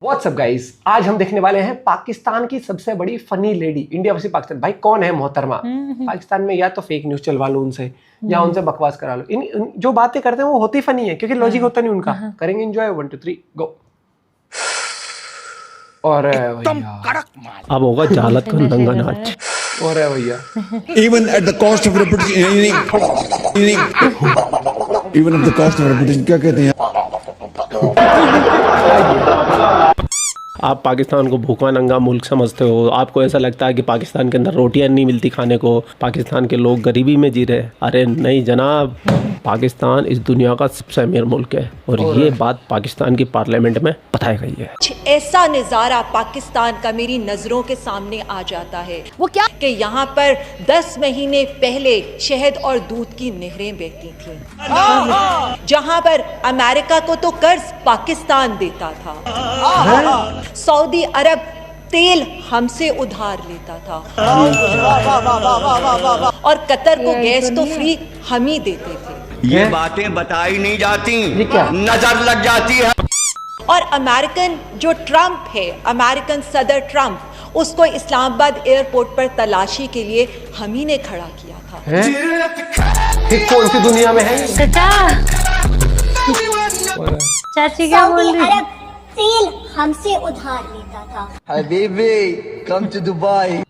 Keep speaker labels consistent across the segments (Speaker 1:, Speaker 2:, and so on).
Speaker 1: WhatsApp guys, आज हम देखने वाले हैं पाकिस्तान की सबसे बड़ी funny lady. India versus Pakistan. भाई कौन है मोहतरमा? पाकिस्तान में या तो फेक न्यूज चलवा लो उनसे या उनसे बकवास करा लो। इन जो बातें करते हैं वो होती फनी है क्योंकि लॉजिक होता नहीं उनका। करेंगे एंजॉय। 1 2 3 गो। और
Speaker 2: अब होगा जालत का नंगा नाच।
Speaker 1: और भैया
Speaker 3: even at the cost of reputation, even at the cost of reputation, क्या कहते हैं?
Speaker 2: आप पाकिस्तान को भूखा नंगा मुल्क समझते हो। आपको ऐसा लगता है कि पाकिस्तान के अंदर रोटियां नहीं मिलती खाने को, पाकिस्तान के लोग गरीबी में जी रहे। अरे नहीं जनाब, पाकिस्तान इस दुनिया का सबसे अमीर मुल्क है और ये बात पाकिस्तान की पार्लियामेंट में बताई गई है।
Speaker 4: ऐसा नज़ारा पाकिस्तान का मेरी नजरों के सामने आ जाता है। वो क्या कि यहाँ पर 10 महीने पहले शहद और दूध की नहरें बहती थी, जहाँ पर अमेरिका को तो कर्ज पाकिस्तान देता था, सऊदी अरब तेल हमसे उधार लेता था और कतर को गैस तो फ्री हम ही देते थे।
Speaker 5: ये बातें बताई नहीं जाती, नजर लग जाती है।
Speaker 4: और अमेरिकन जो ट्रम्प है, अमेरिकन सदर ट्रम्प, उसको इस्लामाबाद एयरपोर्ट पर तलाशी के लिए हम ही ने खड़ा किया था।
Speaker 1: कौन सी दुनिया में है?
Speaker 6: चाची क्या बोल रही?
Speaker 7: तेल हमसे उधार लेता था।
Speaker 5: हबीबी कम टू दुबई।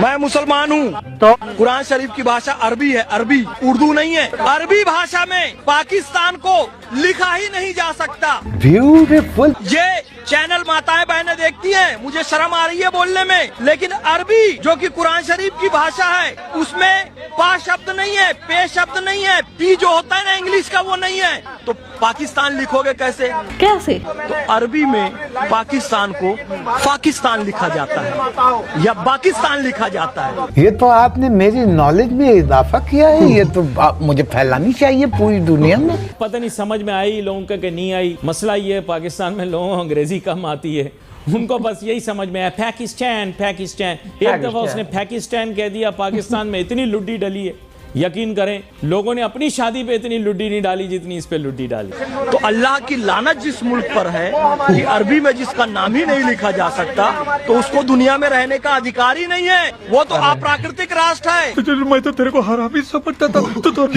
Speaker 8: मैं मुसलमान हूँ तो कुरान शरीफ की भाषा अरबी है, अरबी उर्दू नहीं है। अरबी भाषा में पाकिस्तान को लिखा ही नहीं जा सकता।
Speaker 1: ब्यूटीफुल।
Speaker 8: ये चैनल माताएं बहनें देखती हैं, मुझे शर्म आ रही है बोलने में, लेकिन अरबी जो कि कुरान शरीफ की भाषा है उसमें पा शब्द नहीं है, पे शब्द नहीं है, पी जो होता है ना इंग्लिश का वो नहीं है। तो पाकिस्तान लिखोगे कैसे? तो अरबी में पाकिस्तान को पाकिस्तान लिखा जाता है या पाकिस्तान लिखा जाता है।
Speaker 9: ये तो आपने मेरी नॉलेज में इजाफा किया है। ये तो मुझे फैलानी चाहिए पूरी दुनिया में।
Speaker 10: पता नहीं समझ में आई लोगों का कि नहीं आई। मसला ये है पाकिस्तान में लोगों को अंग्रेजी कम आती है, उनको बस यही समझ में आया पाकिस्तान पाकिस्तान। एक दफा उसने पाकिस्तान कह दिया, पाकिस्तान में इतनी लुड्डी डली है, यकीन करें लोगों ने अपनी शादी पे इतनी लुड्डी नहीं डाली जितनी इस पे लुड्डी डाली।
Speaker 8: तो अल्लाह की लानत जिस मुल्क पर है कि अरबी में जिसका नाम ही नहीं लिखा जा सकता, तो उसको दुनिया में रहने का अधिकार ही नहीं है। वो तो अप्राकृतिक राष्ट्र है।
Speaker 9: मैं तो तेरे को हरामी समझता था, तो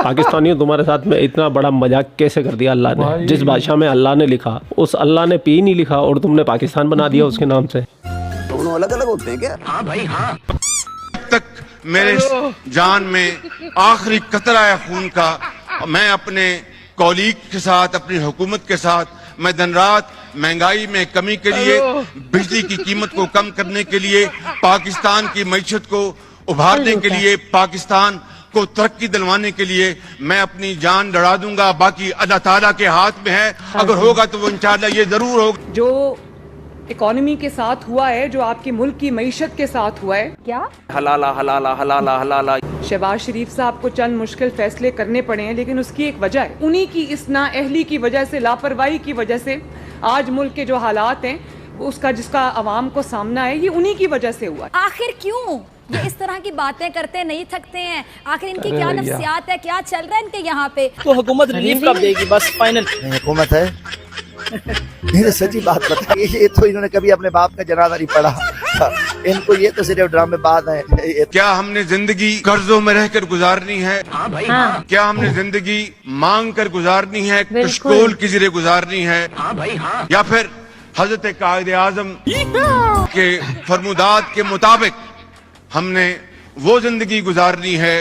Speaker 2: पाकिस्तानियों तुम्हारे साथ में इतना बड़ा मजाक कैसे कर दिया अल्लाह ने? जिस भाषा में अल्लाह ने लिखा उस अल्लाह ने पी नहीं लिखा और तुमने पाकिस्तान बना दिया उसके नाम से।
Speaker 5: दोनों अलग अलग होते हैं क्या? हाँ भाई हाँ।
Speaker 3: तक मेरे जान में आखिरी कतरा है खून का, मैं अपने कॉलीग के साथ, अपनी हुकूमत के साथ, मैं दिन रात महंगाई में कमी के लिए, बिजली की कीमत को कम करने के लिए, पाकिस्तान की मईशत को उभारने के लिए, पाकिस्तान को तरक्की दिलवाने के लिए मैं अपनी जान लड़ा दूंगा। बाकी अल्लाह ताला के हाथ में है, अगर होगा तो वो इंशाअल्लाह ये जरूर होगा।
Speaker 11: जो इकोनॉमी के साथ हुआ है, जो आपके मुल्क की मईशत के साथ हुआ है,
Speaker 6: क्या
Speaker 8: हलाला हलाला हलाला हलाला।
Speaker 11: शहबाज शरीफ साहब को चंद मुश्किल फैसले करने पड़े हैं, लेकिन उसकी एक वजह है। उन्हीं की इस नाअहली की वजह से, लापरवाही की वजह से आज मुल्क के जो हालात हैं उसका जिसका अवाम को सामना है, ये उन्हीं की वजह से हुआ।
Speaker 6: आखिर क्यों ये इस तरह की बातें करते नहीं थकते हैं? आखिर इनकी क्या नफ्सियात है, क्या चल रहा है इनके यहाँ पे?
Speaker 8: तो हुकूमत रिलीफ कब देगी? बस फाइनल
Speaker 5: हुकूमत है। नहीं सच्ची बात बताइए, ये तो इन्होंने कभी अपने बाप का जनाजा नहीं पढ़ा। इनको ये तो सिर्फ ड्रामेबाज है।
Speaker 3: क्या हमने जिंदगी कर्जों में रहकर गुजारनी है?
Speaker 5: हाँ भाई
Speaker 6: हाँ।
Speaker 3: क्या हमने जिंदगी मांग कर गुजारनी है, कशकोल की जरिए गुजारनी है?
Speaker 5: हाँ भाई हाँ।
Speaker 3: या फिर हजरत कायद आजम के फरमुदात के मुताबिक हमने वो जिंदगी गुजारनी है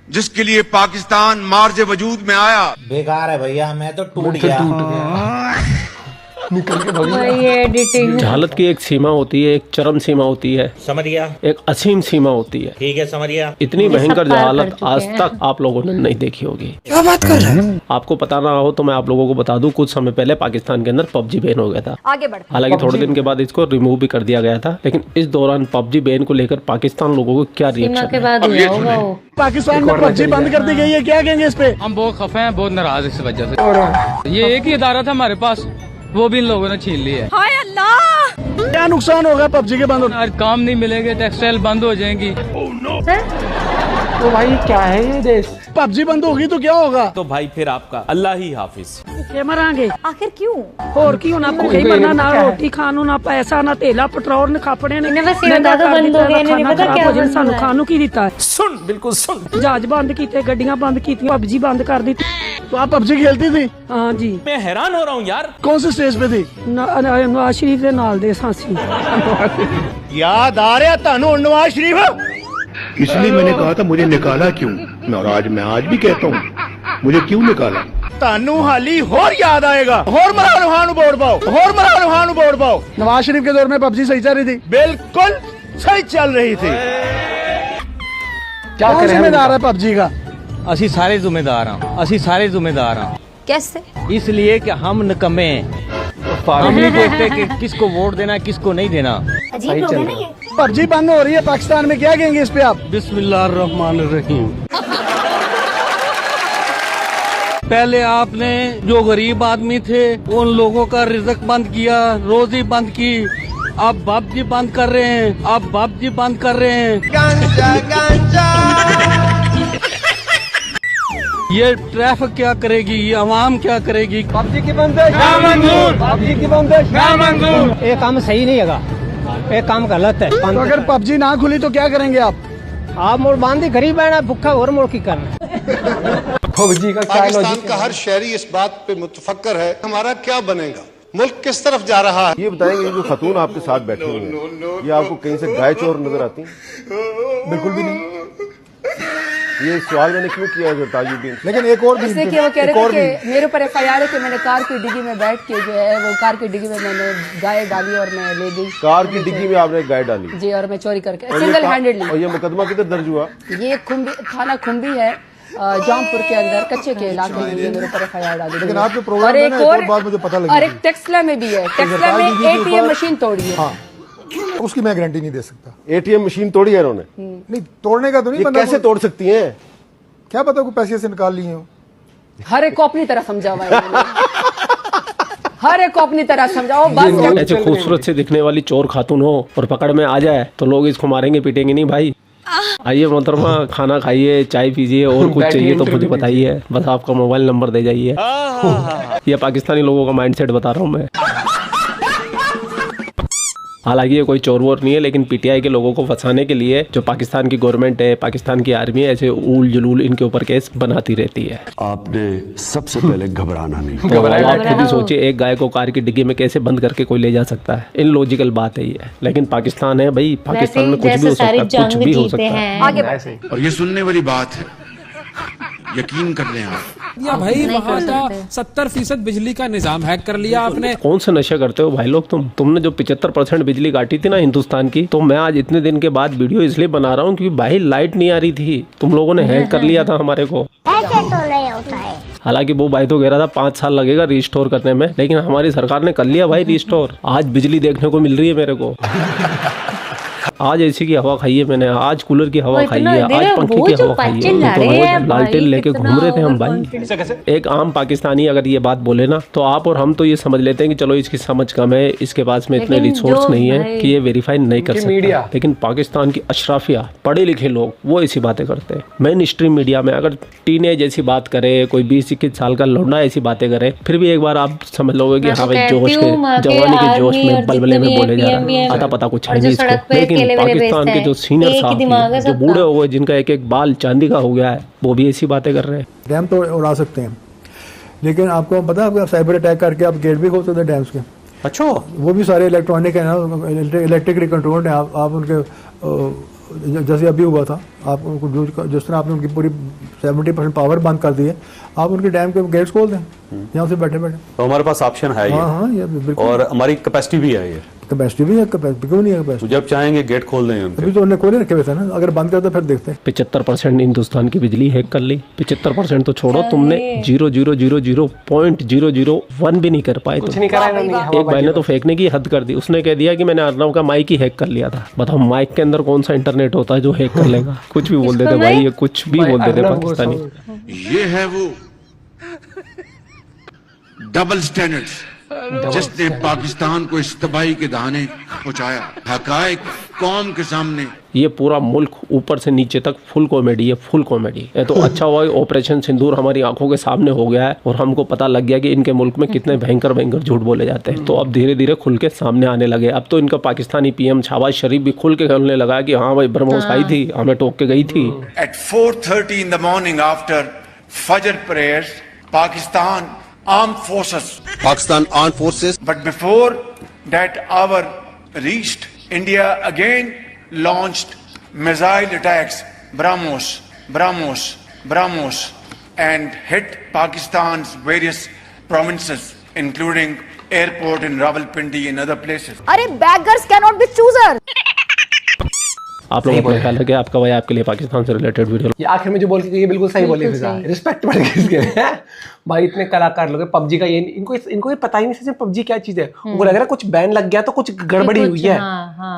Speaker 3: जिसके लिए पाकिस्तान मार्ज वजूद में आया?
Speaker 9: बेकार है भैया, मैं तो टूट गया।
Speaker 1: निकल के
Speaker 6: एडिटिंग।
Speaker 2: जहालत की एक सीमा होती है, एक चरम सीमा होती है,
Speaker 8: समझ गया,
Speaker 2: एक असीम सीमा होती है।
Speaker 8: ठीक है समझ गया।
Speaker 2: इतनी भयंकर जहालत आज तक आप लोगों ने नहीं देखी होगी।
Speaker 9: क्या बात कर रहे हैं?
Speaker 2: आपको पता ना हो तो मैं आप लोगों को बता दूं, कुछ समय पहले पाकिस्तान के अंदर पबजी बैन हो गया था।
Speaker 6: आगे बढ़।
Speaker 2: हालांकि थोड़े दिन के बाद इसको रिमूव भी कर दिया गया था, लेकिन इस दौरान पबजी बैन को लेकर पाकिस्तान लोगों को क्या रिएक्शन है?
Speaker 8: पाकिस्तान में पबजी बंद कर दी गई है, क्या कहेंगे इस पे?
Speaker 10: हम बहुत खफे हैं, बहुत नाराज इस वजह से। ये एक ही इदारा था हमारे पास, वो भी इन लोगों ने छीन ली है।
Speaker 6: हाय अल्लाह,
Speaker 8: क्या नुकसान होगा पबजी के बंद होने?
Speaker 10: काम नहीं मिलेंगे, टेक्सटाइल बंद हो जाएंगी।
Speaker 6: सर
Speaker 1: तो भाई क्या है ये देश?
Speaker 8: पबजी बंद होगी तो क्या होगा?
Speaker 10: तो भाई फिर आपका अल्लाह ही हाफिज।
Speaker 11: के मरांगे
Speaker 6: आखिर क्यों?
Speaker 11: और क्यों ना भूखे मरना, ना रोटी खानू, ना पैसा, ना तेला पेट्रोल, ना खापड़े ने
Speaker 6: बस ये बता दो बंद हो गए, नहीं पता क्या बंद
Speaker 11: सानू खानू की दिता है।
Speaker 10: सुन, बिल्कुल सुन।
Speaker 11: जहाज बंद कीते, गड्डियां बंद की, पबजी बंद कर दी।
Speaker 8: तो आप पबजी खेलती थी?
Speaker 11: हाँ जी।
Speaker 10: मैं हैरान हो रहा हूँ यार।
Speaker 8: कौन सी स्टेज पे थी?
Speaker 11: नवाज शरीफ के नाल दे सांसी।
Speaker 8: याद आ रहा थानू नवाज शरीफ?
Speaker 12: इसलिए मैंने कहा था मुझे निकाला क्यों, और मैं आज भी कहता हूँ मुझे क्यों निकाला।
Speaker 8: थानू हाली होर याद आएगा। होर मरानो खानू वोट पाओ, होर मरानो खानू वोट पाओ। नवाज शरीफ के दौर में पबजी सही चल रही थी? बिल्कुल सही चल रही थी। क्या जिम्मेदार है पबजी का?
Speaker 13: असी सारे जिम्मेदार हाँ, असी सारे जिम्मेदार हाँ।
Speaker 6: कैसे?
Speaker 13: इसलिए कि हम निकम्मे हैं, हम नहीं देखते कि किसको वोट देना किसको नहीं देना।
Speaker 7: अजीब लोग हैं ना ये।
Speaker 8: पबजी बंद हो रही है पाकिस्तान में, क्या कहेंगे इस पे आप?
Speaker 13: बिस्मिल्लाहिर्रहमानिर्रहीम। पहले आपने जो गरीब आदमी थे उन लोगों का रिज़्क बंद किया, रोजी बंद की। अब पबजी बंद कर रहे हैं, अब पबजी बंद कर रहे हैं। गांजा गांजा। ये ट्रैफिक क्या करेगी, ये अवाम क्या करेगी?
Speaker 8: पबजी की बंदिश ना मंजूर, पबजी की बंदिश ना मंजूर।
Speaker 13: ये काम सही नहीं है, ये काम गलत है।
Speaker 8: तो अगर पबजी ना खुली तो क्या करेंगे आप?
Speaker 13: आप मोड़ बांधी गरीब है ना, भुक्खा और मोड़ की करना।
Speaker 1: पबजी का क्या लॉजिक?
Speaker 12: का हर शहरी इस बात पे मुतफक्कर है हमारा क्या बनेगा, मुल्क किस तरफ जा रहा है। ये बताएंगे जो खतून आपके साथ बैठे हुए हैं, ये आपको कहीं से गाय चोर नजर आती हैं?
Speaker 8: बिल्कुल भी नहीं।
Speaker 12: ये सवाल मैंने क्यों किया है ताजुद्दीन?
Speaker 8: लेकिन एक और
Speaker 11: इसलिए कि वो कह रहे थे कि मेरे ऊपर FIR है कि मैंने कार की डिग्गी में बैठ के जो है वो कार की डिग्गी में मैंने गाय डाली और मैं ले गई।
Speaker 12: कार की डिग्गी में आपने गाय डाली?
Speaker 11: जी, और मैं चोरी करके सिंगल हैंडेडली।
Speaker 12: और ये मुकदमा किधर दर्ज हुआ?
Speaker 11: ये खुम्बी थाना खुम्बी है, जामपुर के अंदर कच्चे के इलाके में मेरे ऊपर FIR डाली।
Speaker 8: लेकिन आपके प्रोग्राम
Speaker 11: और
Speaker 8: में
Speaker 11: एक
Speaker 8: ना
Speaker 11: और
Speaker 8: एक बात मुझे पता लगी।
Speaker 11: और एक टेक्सला में भी है, टेक्सला में ATM मशीन तोड़ी है।
Speaker 8: हाँ, उसकी मैं गारंटी नहीं दे सकता।
Speaker 12: ATM मशीन तोड़ी है उन्होंने?
Speaker 8: नहीं, तोड़ने का तो नहीं।
Speaker 12: कैसे तोड़ सकती है?
Speaker 8: क्या पता को पैसे से निकाल लिए हो।
Speaker 11: हर एक को अपनी तरह समझा हुआ है, हर एक को अपनी तरह समझाओ। बस
Speaker 2: ऐसे खूबसूरत से दिखने वाली चोर खातून हो और पकड़ में आ जाए तो लोग इसको मारेंगे पीटेंगे नहीं भाई। आइए मोहतरमा, खाना खाइए, चाय पीजिए, और कुछ चाहिए तो मुझे बताइए, बस आपका मोबाइल नंबर दे जाइए। ये पाकिस्तानी लोगों का माइंडसेट बता रहा हूँ मैं। हालांकि ये कोई चोर वोर नहीं है, लेकिन PTI के लोगों को फंसाने के लिए जो पाकिस्तान की गवर्नमेंट है, पाकिस्तान की आर्मी है, ऐसे उल जलूल इनके ऊपर केस बनाती रहती है।
Speaker 12: आपने सबसे पहले घबराना नहीं।
Speaker 2: तो आप खुद ही सोचिए, एक गाय को कार की डिग्गी में कैसे बंद करके कोई ले जा सकता है? इनलॉजिकल बात है ये। लेकिन पाकिस्तान है भाई, पाकिस्तान में कुछ भी हो सकता है, कुछ भी हो सकता है।
Speaker 6: आगे
Speaker 3: और ये सुनने वाली बात है, यकीन कर लें आप।
Speaker 14: या भाई वहाँ का 70% बिजली का निजाम हैक कर लिया आपने।
Speaker 2: कौन से नशे करते हो भाई लोग तुमने जो 75% बिजली काटी थी ना हिंदुस्तान की, तो मैं आज इतने दिन के बाद वीडियो इसलिए बना रहा हूँ क्योंकि भाई लाइट नहीं आ रही थी, तुम लोगों ने हैक कर लिया था हमारे को।
Speaker 7: ऐसे तो नहीं होता है।
Speaker 2: हालांकि वो भाई तो कह रहा था 5 साल लगेगा रिस्टोर करने में, लेकिन हमारी सरकार ने कर लिया भाई रिस्टोर। आज बिजली देखने को मिल रही है मेरे को। आज एसी की हवा खाई है मैंने, आज कूलर की हवा खाई है, आज पंखे की हवा खाई है। तो लालटेन लेके घूम रहे थे हम भाई। एक आम पाकिस्तानी अगर ये बात बोले ना, तो आप और हम तो ये समझ लेते हैं कि चलो इसकी समझ कम है, इसके पास में इतने रिसोर्स नहीं है कि ये वेरीफाई नहीं कर सकता। लेकिन पाकिस्तान की अशराफिया, पढ़े लिखे लोग, वो ऐसी बातें करते हैं। मेन स्ट्रीम मीडिया में अगर टीनेज ऐसी बात करे, कोई 20-21 साल का लौंडा ऐसी बातें करे, फिर भी एक बार आप समझ लोगे कि हाँ भाई जोश के, जवानी के जोश में बलबले में बोले जा रहा है, आता पता कुछ है नहीं इसको। लेकिन पाकिस्तान के जो सीनियर साहब, जो बूढ़े हो गए, जिनका एक एक बाल चांदी का हो गया है, वो भी ऐसी बातें कर रहे हैं।
Speaker 8: डैम तो उड़ा सकते हैं, लेकिन आपको पता है, साइबर अटैक करके आप गेट भी खोल सकते हैं डैम्स के। अच्छा, वो भी सारे इलेक्ट्रॉनिक है ना, इलेक्ट्रिकली कंट्रोल्ड है। आप उनके जैसे अभी हुआ था, आप उनको जिस तरह आपने उनकी पूरी 70% पावर बंद कर दी है, आप उनके डैम के गेट्स खोल दें यहाँ से बैठे बैठे।
Speaker 12: तो हमारे पास ऑप्शन है।
Speaker 8: हाँ, ये बिल्कुल।
Speaker 12: और हमारी कैपेसिटी भी है, ये
Speaker 8: कैपेसिटी भी है, क्यों नहीं है कैपेसिटी?
Speaker 12: जब चाहेंगे गेट खोल देंगे।
Speaker 8: अभी तो उन्हें खोले रखे हुए थे ना, अगर बंद कर दो फिर देखते हैं।
Speaker 2: 75% हिंदुस्तान की बिजली हैक कर ली। 75% तो छोड़ो, तुमने 0.000.001 भी नहीं कर पाए।
Speaker 1: कुछ नहीं करा।
Speaker 2: एक भाई ने तो फेंकने की हद कर दी, उसने कह दिया कि मैंने अर्नव का माइक ही हैक कर लिया था। बताओ माइक के अंदर कौन सा इंटरनेट होता है जो हैक कर लेगा? कुछ भी बोल देते भाई, ये कुछ भी बोल देते पाकिस्तानी।
Speaker 3: ये है वो डबल स्टैंडर्ड्स जिसने पाकिस्तान को इस तबाही के दहाने पहुंचाया। हकायक कौम के सामने।
Speaker 2: ये पूरा मुल्क ऊपर से नीचे तक फुल कॉमेडी है, फुल कॉमेडी। ये तो अच्छा हुआ ऑपरेशन सिंदूर हमारी आंखों के सामने हो गया है और हमको पता लग गया कि इनके मुल्क में कितने भयंकर भयंकर झूठ बोले जाते हैं। तो अब धीरे धीरे खुल के सामने आने लगे। अब तो इनका पाकिस्तानी पीएम शहबाज शरीफ भी खुल के कहने लगा कि हाँ भाई ब्रह्मोस आई थी, हमें टोक के गई थी।
Speaker 3: At 4:30 in the morning after Fajr prayers, Pakistan Armed Forces. But before that hour reached, India again launched missile attacks, BrahMos, and hit Pakistan's various provinces, including airport in Rawalpindi and other places.
Speaker 6: अरे beggars cannot be choosers.
Speaker 2: आप लोगों को ख्याल है कि आपका भाई आपके लिए पाकिस्तान से रिलेटेड वीडियो
Speaker 1: ये आखिर में जो बोल के ये बिल्कुल सही बोले फिजा, रिस्पेक्ट बढ़ गई इसके लिए। भाई इतने कलाकार लोग पबजी का ये इनको ये पता ही नहीं सच में पबजी क्या चीज है। उनको लग रहा है कुछ बैन लग गया तो कुछ गड़बड़ी हुई है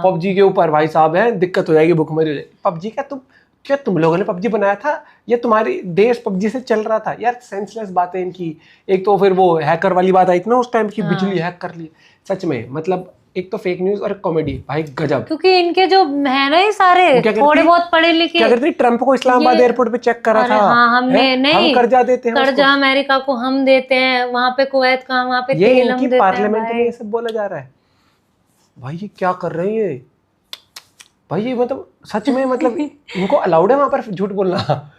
Speaker 1: पबजी के ऊपर। भाई साहब है दिक्कत हो जाएगी, भूखमरी हो जाएगी। पबजी क्या तुम लोगों ने पबजी बनाया था या तुम्हारी देश पबजी से चल रहा था? यार सेंसलेस बातें इनकी। एक तो फिर वो हैकर वाली बात आई थी ना उस टाइम की, बिजली हैक कर ली। सच में मतलब एक तो फेक न्यूज और कॉमेडी, भाई गजब।
Speaker 15: क्योंकि इनके जो है ना ये सारे थोड़े बहुत पढ़े लिखे।
Speaker 1: क्या करती ट्रम्प को इस्लामाबाद एयरपोर्ट पे चेक करा था।
Speaker 15: हाँ, हमने नहीं,
Speaker 1: हम कर्जा देते हैं,
Speaker 15: कर्जा अमेरिका को हम देते हैं, वहाँ पे कुवैत का, वहाँ पे
Speaker 1: ये
Speaker 15: तेल हम
Speaker 1: इनकी
Speaker 15: देते
Speaker 1: पार्लियामेंट
Speaker 15: हैं।
Speaker 1: में ये सब बोला जा रहा है। भाई ये क्या कर रहे हैं ये? भाई ये मतलब सच में मतलब इनको अलाउड है वहाँ पर झूठ बोलना?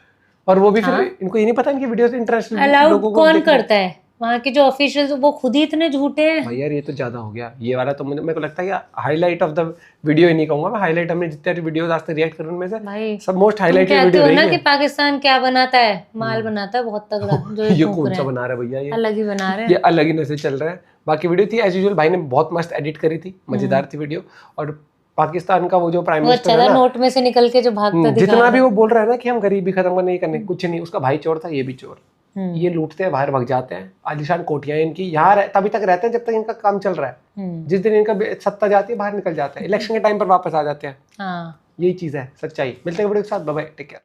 Speaker 1: और वो भी फिर इनको ये नहीं पता इनकी वीडियो से इंटरेस्टेड लोगों को
Speaker 15: कौन करता है? वहाँ के जो ऑफिशियल्स वो खुद ही इतने झूठे हैं।
Speaker 1: भाई यार ये तो ज्यादा हो गया ये वाला। तो मेरे को लगता है कि हाईलाइट ऑफ द वीडियो ही नहीं कहूंगा मैं, हाईलाइट हमने जितने वीडियोस आज तक रिएक्ट करूं उनमें से सब मोस्ट हाईलाइटेड वीडियो रही है।
Speaker 15: कि पाकिस्तान क्या बनाता है? माल बनाता है बहुत तगड़ा। जो
Speaker 1: ये कौन सा बना रहा है भैया? ये
Speaker 15: अलग ही बना रहे हैं,
Speaker 1: ये अलग ही नशे चल रहा है। बाकी वीडियो थी एज यूजुअल, भाई ने बहुत मस्त एडिट करी थी, मजेदार थी वीडियो। और पाकिस्तान का वो जो प्राइम मिनिस्टर है ना,
Speaker 15: नोट में से निकल के जो भागता
Speaker 1: जितना भी वो बोल रहा है ना कि हम गरीबी खत्म करने करने कुछ नहीं, उसका भाई चोर था, ये भी चोर। ये लूटते हैं, बाहर भाग जाते हैं। आलिशान कोठियां इनकी यहाँ तभी तक रहते हैं जब तक इनका काम चल रहा है। जिस दिन इनका सत्ता जाती है बाहर निकल जाते हैं, इलेक्शन के टाइम पर वापस आ जाते हैं। यही चीज है सच्चाई। मिलते हैं वीडियो के साथ, बाय बाय, टेक केयर।